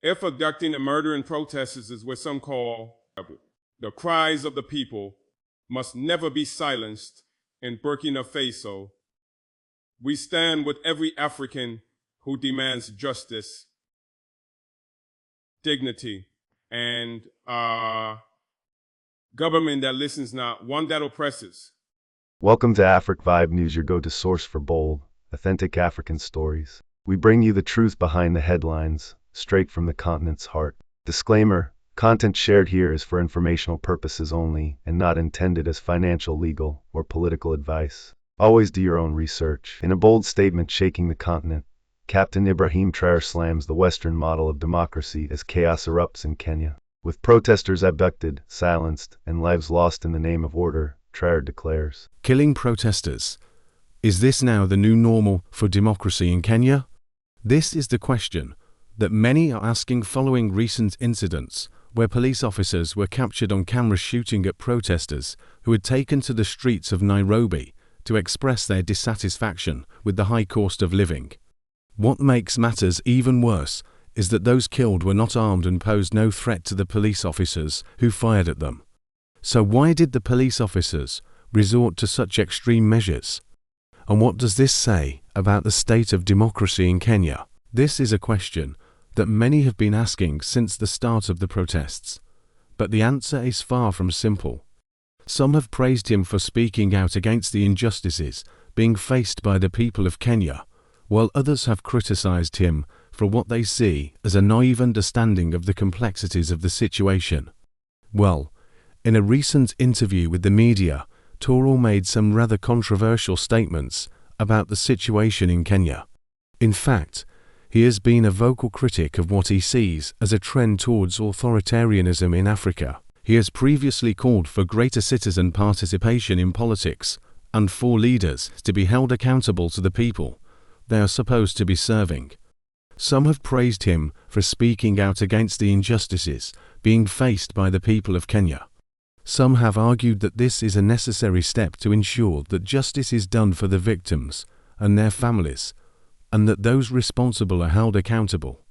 If abducting and murdering protesters is what some call the cries of the people must never be silenced in Burkina Faso, we stand with every African who demands justice, dignity, and government that listens not, one that oppresses. Welcome to Afric Vibe News, your go-to source for bold, authentic African stories. We bring you the truth behind the headlines, straight from the continent's heart. Disclaimer: content shared here is for informational purposes only and not intended as financial, legal, or political advice. Always do your own research. In a bold statement shaking the continent, Captain Ibrahim Traoré slams the Western model of democracy as chaos erupts in Kenya. With protesters abducted, silenced, and lives lost in the name of order, Traoré declares, "Killing protesters. Is this now the new normal for democracy in Kenya?" This is the question that many are asking following recent incidents where police officers were captured on camera shooting at protesters who had taken to the streets of Nairobi to express their dissatisfaction with the high cost of living. What makes matters even worse is that those killed were not armed and posed no threat to the police officers who fired at them. So why did the police officers resort to such extreme measures? And what does this say about the state of democracy in Kenya? This is a question that many have been asking since the start of the protests, but the answer is far from simple. Some have praised him for speaking out against the injustices being faced by the people of Kenya, while others have criticized him for what they see as a naive understanding of the complexities of the situation. Well, in a recent interview with the media, Traoré made some rather controversial statements about the situation in Kenya. In fact, he has been a vocal critic of what he sees as a trend towards authoritarianism in Africa. He has previously called for greater citizen participation in politics and for leaders to be held accountable to the people they are supposed to be serving. Some have praised him for speaking out against the injustices being faced by the people of Kenya. Some have argued that this is a necessary step to ensure that justice is done for the victims and their families, and that those responsible are held accountable.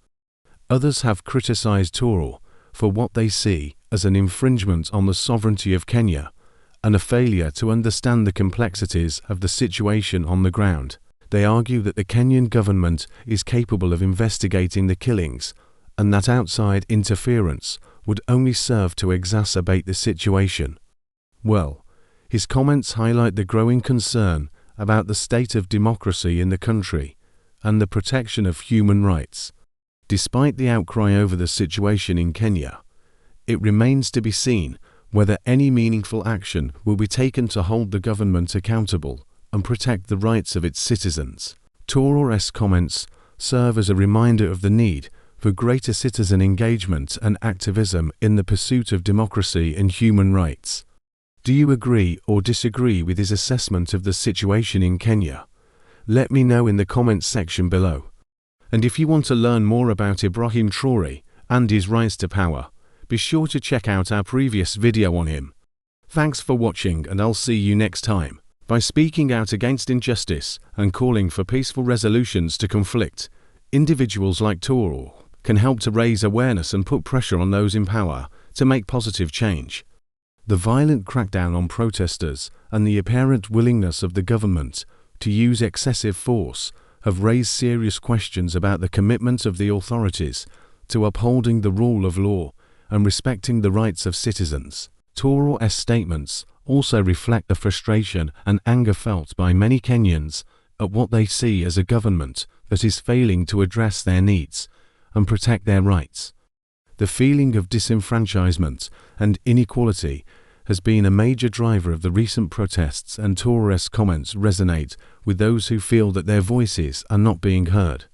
Others have criticized Traoré for what they see as an infringement on the sovereignty of Kenya and a failure to understand the complexities of the situation on the ground. They argue that the Kenyan government is capable of investigating the killings and that outside interference would only serve to exacerbate the situation. Well, his comments highlight the growing concern about the state of democracy in the country and the protection of human rights. Despite the outcry over the situation in Kenya, it remains to be seen whether any meaningful action will be taken to hold the government accountable and protect the rights of its citizens. Traoré's comments serve as a reminder of the need for greater citizen engagement and activism in the pursuit of democracy and human rights. Do you agree or disagree with his assessment of the situation in Kenya? Let me know in the comments section below. And if you want to learn more about Ibrahim Traoré and his rise to power, be sure to check out our previous video on him. Thanks for watching, and I'll see you next time. By speaking out against injustice and calling for peaceful resolutions to conflict, individuals like Traoré can help to raise awareness and put pressure on those in power to make positive change. The violent crackdown on protesters and the apparent willingness of the government to use excessive force have raised serious questions about the commitment of the authorities to upholding the rule of law and respecting the rights of citizens. Traoré's statements also reflect the frustration and anger felt by many Kenyans at what they see as a government that is failing to address their needs and protect their rights. The feeling of disenfranchisement and inequality has been a major driver of the recent protests, and Traoré's comments resonate with those who feel that their voices are not being heard.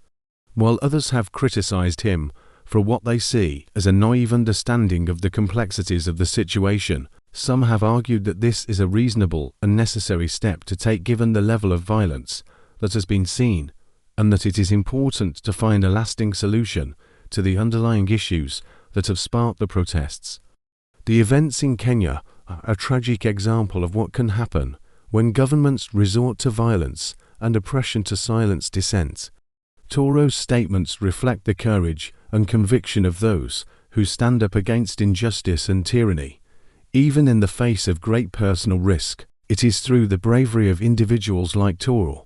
While others have criticized him for what they see as a naive understanding of the complexities of the situation, some have argued that this is a reasonable and necessary step to take given the level of violence that has been seen, and that it is important to find a lasting solution to the underlying issues that have sparked the protests. The events in Kenya are a tragic example of what can happen when governments resort to violence and oppression to silence dissent. Traoré's statements reflect the courage and conviction of those who stand up against injustice and tyranny, even in the face of great personal risk. It is through the bravery of individuals like Traoré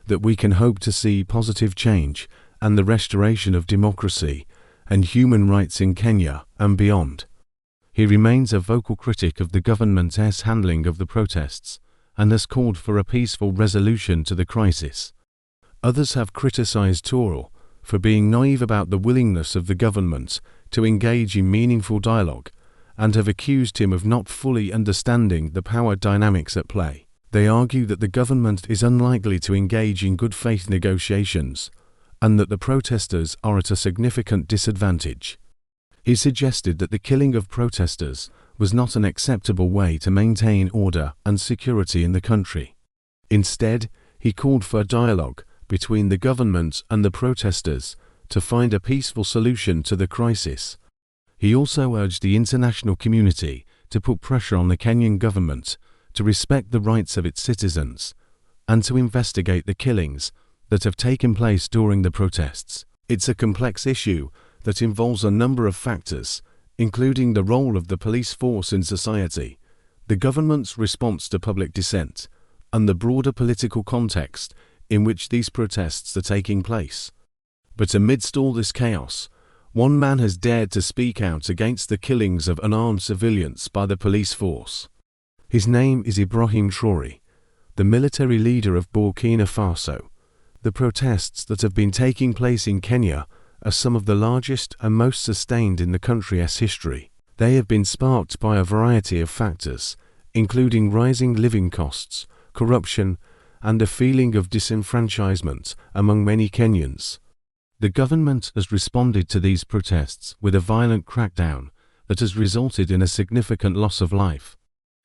that we can hope to see positive change and the restoration of democracy and human rights in Kenya and beyond. He remains a vocal critic of the government's handling of the protests and has called for a peaceful resolution to the crisis. Others have criticized Traoré for being naive about the willingness of the government to engage in meaningful dialogue and have accused him of not fully understanding the power dynamics at play. They argue that the government is unlikely to engage in good faith negotiations and that the protesters are at a significant disadvantage. He suggested that the killing of protesters was not an acceptable way to maintain order and security in the country. Instead, he called for a dialogue between the government and the protesters to find a peaceful solution to the crisis. He also urged the international community to put pressure on the Kenyan government to respect the rights of its citizens and to investigate the killings that have taken place during the protests. It's a complex issue that involves a number of factors, including the role of the police force in society, the government's response to public dissent, and the broader political context in which these protests are taking place. But amidst all this chaos, one man has dared to speak out against the killings of unarmed civilians by the police force. His name is Ibrahim Traoré, the military leader of Burkina Faso. The protests that have been taking place in Kenya are some of the largest and most sustained in the country's history. They have been sparked by a variety of factors, including rising living costs, corruption, and a feeling of disenfranchisement among many Kenyans. The government has responded to these protests with a violent crackdown that has resulted in a significant loss of life.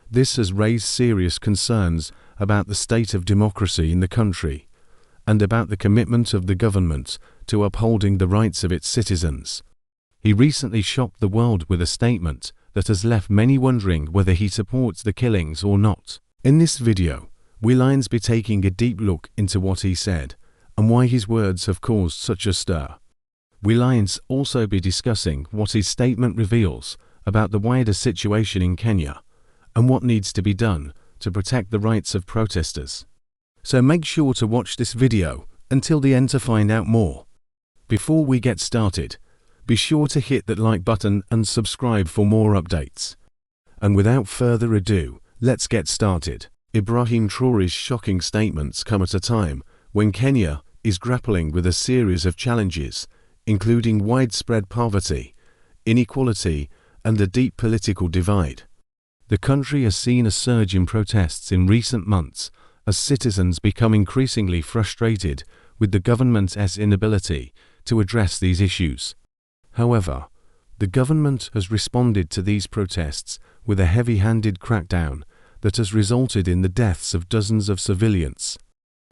This has raised serious concerns about the state of democracy in the country and about the commitment of the government to upholding the rights of its citizens. He recently shocked the world with a statement that has left many wondering whether he supports the killings or not. In this video, we'll be taking a deep look into what he said and why his words have caused such a stir. We'll also be discussing what his statement reveals about the wider situation in Kenya and what needs to be done to protect the rights of protesters. So make sure to watch this video until the end to find out more. Before we get started, be sure to hit that like button and subscribe for more updates. And without further ado, let's get started. Ibrahim Traoré's shocking statements come at a time when Kenya is grappling with a series of challenges, including widespread poverty, inequality, and a deep political divide. The country has seen a surge in protests in recent months as citizens become increasingly frustrated with the government's inability to address these issues. However, the government has responded to these protests with a heavy-handed crackdown that has resulted in the deaths of dozens of civilians.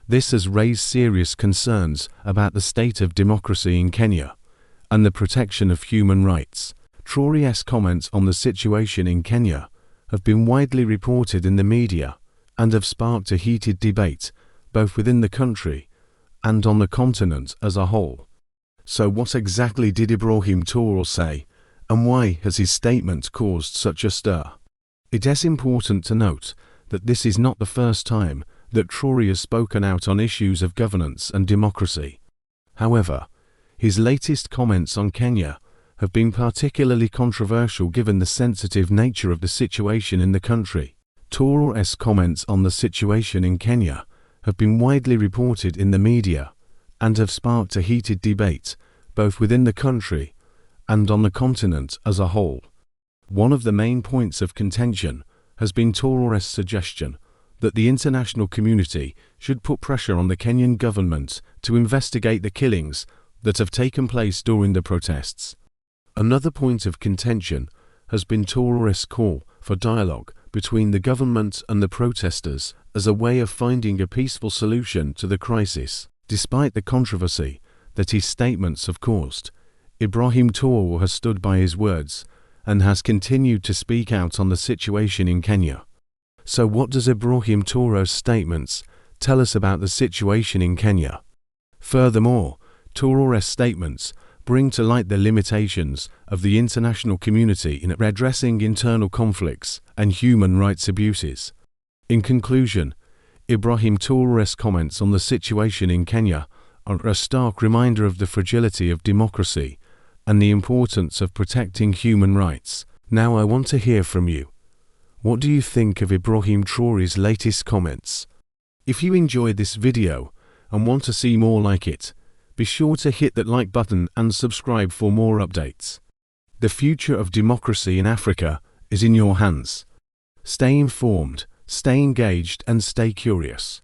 This has raised serious concerns about the state of democracy in Kenya and the protection of human rights. Traoré's comments on the situation in Kenya have been widely reported in the media and have sparked a heated debate both within the country and on the continent as a whole. So what exactly did Ibrahim Traoré say, and why has his statement caused such a stir? It is important to note that this is not the first time that Traoré has spoken out on issues of governance and democracy. However, his latest comments on Kenya have been particularly controversial given the sensitive nature of the situation in the country. Traoré's comments on the situation in Kenya have been widely reported in the media and have sparked a heated debate both within the country and on the continent as a whole. One of the main points of contention has been Traoré's suggestion that the international community should put pressure on the Kenyan government to investigate the killings that have taken place during the protests. Another point of contention has been Traoré's call for dialogue between the government and the protesters as a way of finding a peaceful solution to the crisis. Despite the controversy that his statements have caused, Ibrahim Traoré has stood by his words and has continued to speak out on the situation in Kenya. So what does Ibrahim Traoré's statements tell us about the situation in Kenya? Furthermore, Traoré's statements bring to light the limitations of the international community in addressing internal conflicts and human rights abuses. In conclusion, Ibrahim Traoré's comments on the situation in Kenya are a stark reminder of the fragility of democracy and the importance of protecting human rights. Now I want to hear from you. What do you think of Ibrahim Traoré's latest comments? If you enjoyed this video and want to see more like it, be sure to hit that like button and subscribe for more updates. The future of democracy in Africa is in your hands. Stay informed, stay engaged, and stay curious.